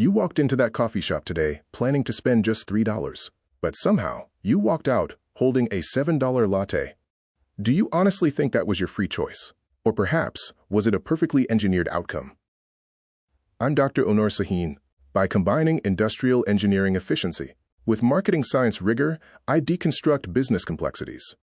You walked into that coffee shop today planning to spend just $3, but somehow you walked out holding a $7 latte. Do you honestly think that was your free choice? Or perhaps, was it a perfectly engineered outcome? I'm Dr. Onur Şahin. By combining industrial engineering efficiency with marketing science rigor, I deconstruct business complexities.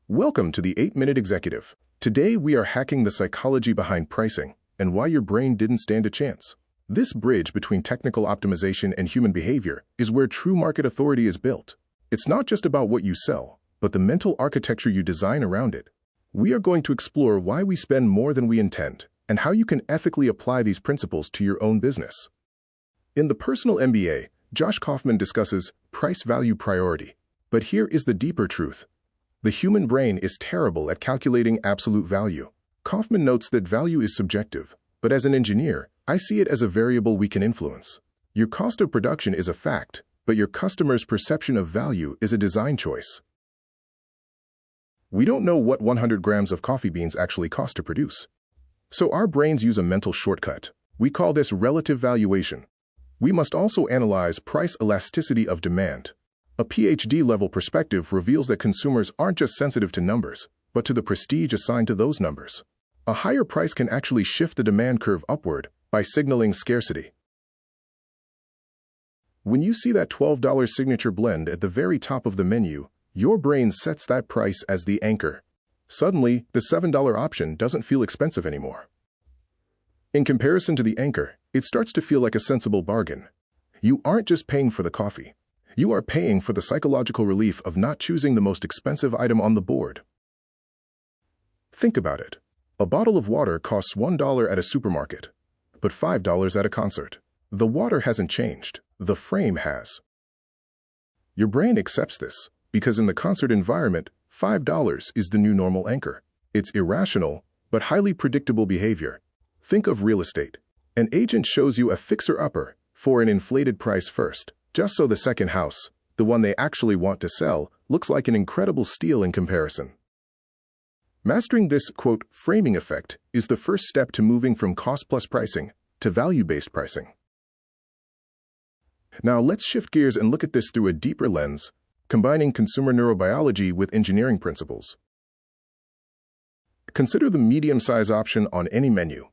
Welcome to the 8-Minute Executive. Today we are hacking the psychology behind pricing and why your brain didn't stand a chance. This bridge between technical optimization and human behavior is where true market authority is built. It's not just about what you sell, but the mental architecture you design around it. We are going to explore why we spend more than we intend and how you can ethically apply these principles to your own business. In the Personal MBA, Josh Kaufman discusses price-value priority. But here is the deeper truth. The human brain is terrible at calculating absolute value. Kaufman notes that value is subjective, but as an engineer, I see it as a variable we can influence. Your cost of production is a fact, but your customer's perception of value is a design choice. We don't know what 100 grams of coffee beans actually cost to produce. So our brains use a mental shortcut. We call this relative valuation. We must also analyze price elasticity of demand. A PhD-level perspective reveals that consumers aren't just sensitive to numbers, but to the prestige assigned to those numbers. A higher price can actually shift the demand curve upward by signaling scarcity. When you see that $12 signature blend at the very top of the menu, your brain sets that price as the anchor. Suddenly, the $7 option doesn't feel expensive anymore. In comparison to the anchor, it starts to feel like a sensible bargain. You aren't just paying for the coffee. You are paying for the psychological relief of not choosing the most expensive item on the board. Think about it. A bottle of water costs $1 at a supermarket, but $5 at a concert. The water hasn't changed. The frame has. Your brain accepts this because in the concert environment, $5 is the new normal anchor. It's irrational, but highly predictable behavior. Think of real estate. An agent shows you a fixer-upper for an inflated price first, just so the second house, the one they actually want to sell, looks like an incredible steal in comparison. Mastering this, quote, framing effect is the first step to moving from cost-plus pricing to value-based pricing. Now let's shift gears and look at this through a deeper lens, combining consumer neurobiology with engineering principles. Consider the medium-size option on any menu.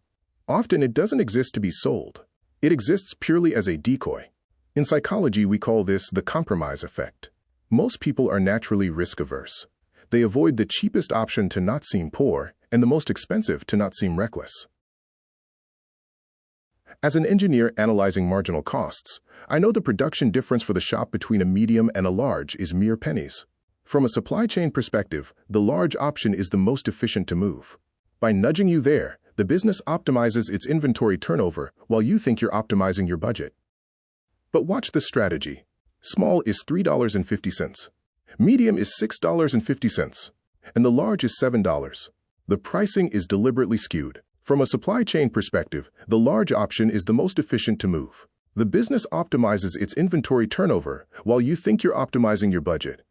Often it doesn't exist to be sold. It exists purely as a decoy. In psychology, we call this the compromise effect. Most people are naturally risk-averse. They avoid the cheapest option to not seem poor and the most expensive to not seem reckless. As an engineer analyzing marginal costs, I know the production difference for the shop between a medium and a large is mere pennies. From a supply chain perspective, the large option is the most efficient to move. By nudging you there, the business optimizes its inventory turnover while you think you're optimizing your budget. But watch the strategy. Small is $3.50. Medium is $6.50. And the large is $7. The pricing is deliberately skewed. From a supply chain perspective, the large option is the most efficient to move. The business optimizes its inventory turnover while you think you're optimizing your budget.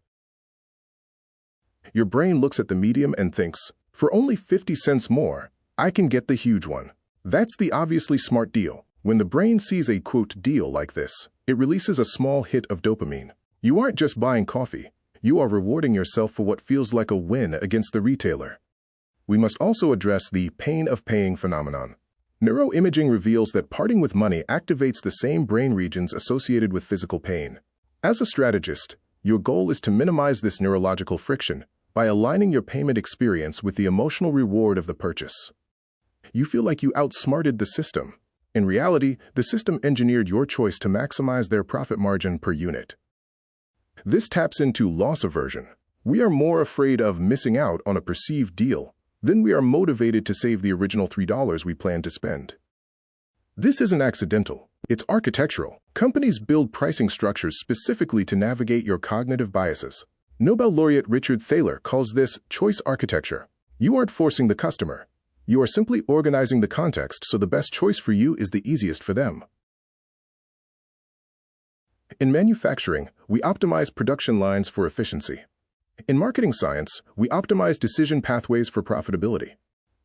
Your brain looks at the medium and thinks, for only 50 cents more, I can get the huge one. That's the obviously smart deal. When the brain sees a, quote, deal like this, it releases a small hit of dopamine. You aren't just buying coffee. You are rewarding yourself for what feels like a win against the retailer. We must also address the pain of paying phenomenon. Neuroimaging reveals that parting with money activates the same brain regions associated with physical pain. As a strategist, your goal is to minimize this neurological friction by aligning your payment experience with the emotional reward of the purchase. You feel like you outsmarted the system. In reality, the system engineered your choice to maximize their profit margin per unit. This taps into loss aversion. We are more afraid of missing out on a perceived deal than we are motivated to save the original $3 we planned to spend. This isn't accidental. It's architectural. Companies build pricing structures specifically to navigate your cognitive biases. Nobel laureate Richard Thaler calls this choice architecture. You aren't forcing the customer. You are simply organizing the context so the best choice for you is the easiest for them. In manufacturing, we optimize production lines for efficiency. In marketing science, we optimize decision pathways for profitability.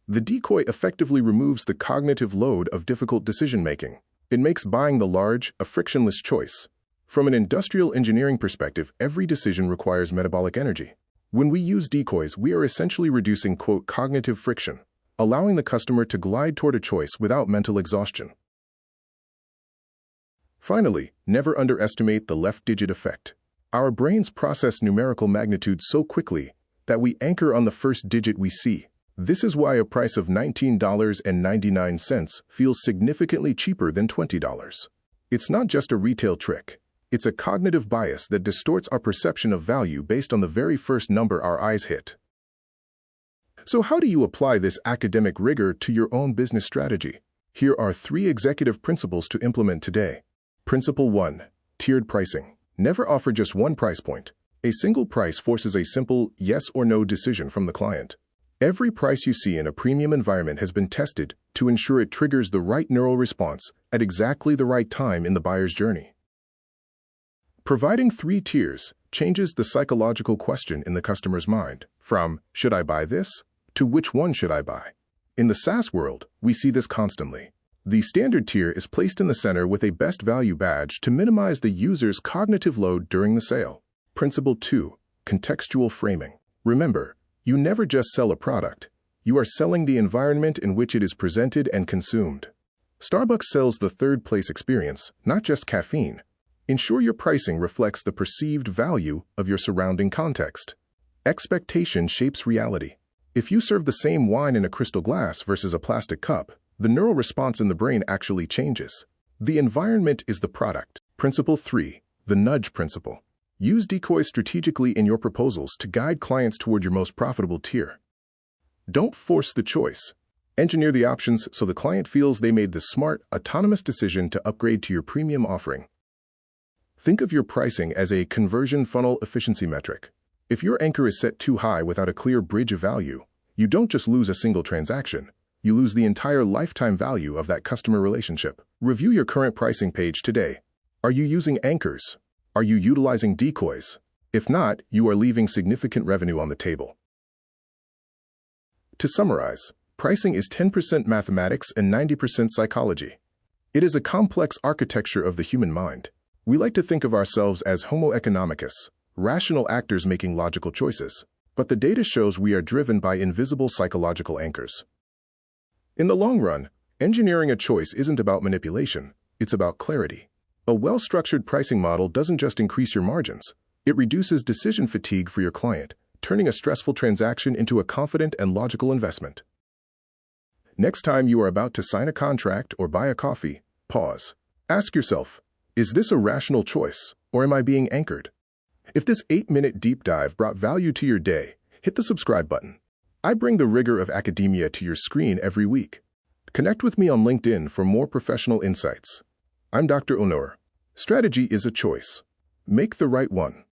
The decoy effectively removes the cognitive load of difficult decision-making. It makes buying the large a frictionless choice. From an industrial engineering perspective, every decision requires metabolic energy. When we use decoys, we are essentially reducing, quote, cognitive friction, allowing the customer to glide toward a choice without mental exhaustion. Finally, never underestimate the left-digit effect. Our brains process numerical magnitude so quickly that we anchor on the first digit we see. This is why a price of $19.99 feels significantly cheaper than $20. It's not just a retail trick. It's a cognitive bias that distorts our perception of value based on the very first number our eyes hit. So how do you apply this academic rigor to your own business strategy? Here are 3 executive principles to implement today. Principle 1. Tiered pricing. Never offer just one price point. A single price forces a simple yes or no decision from the client. Every price you see in a premium environment has been tested to ensure it triggers the right neural response at exactly the right time in the buyer's journey. Providing 3 tiers changes the psychological question in the customer's mind, from "should I buy this?" to "which one should I buy?" In the SaaS world, we see this constantly. The standard tier is placed in the center with a best value badge to minimize the user's cognitive load during the sale. Principle 2. Contextual framing. Remember, you never just sell a product. You are selling the environment in which it is presented and consumed. Starbucks sells the third-place experience, not just caffeine. Ensure your pricing reflects the perceived value of your surrounding context. Expectation shapes reality. If you serve the same wine in a crystal glass versus a plastic cup, the neural response in the brain actually changes. The environment is the product. Principle 3. The nudge principle. Use decoys strategically in your proposals to guide clients toward your most profitable tier. Don't force the choice. Engineer the options so the client feels they made the smart, autonomous decision to upgrade to your premium offering. Think of your pricing as a conversion funnel efficiency metric. If your anchor is set too high without a clear bridge of value, you don't just lose a single transaction, you lose the entire lifetime value of that customer relationship. Review your current pricing page today. Are you using anchors? Are you utilizing decoys? If not, you are leaving significant revenue on the table. To summarize, pricing is 10% mathematics and 90% psychology. It is a complex architecture of the human mind. We like to think of ourselves as homo economicus, rational actors making logical choices, but the data shows we are driven by invisible psychological anchors. In the long run, engineering a choice isn't about manipulation, it's about clarity. A well-structured pricing model doesn't just increase your margins, it reduces decision fatigue for your client, turning a stressful transaction into a confident and logical investment. Next time you are about to sign a contract or buy a coffee, pause. Ask yourself, is this a rational choice, or am I being anchored? If this 8-minute deep dive brought value to your day, hit the subscribe button. I bring the rigor of academia to your screen every week. Connect with me on LinkedIn for more professional insights. I'm Dr. Onur. Strategy is a choice. Make the right one.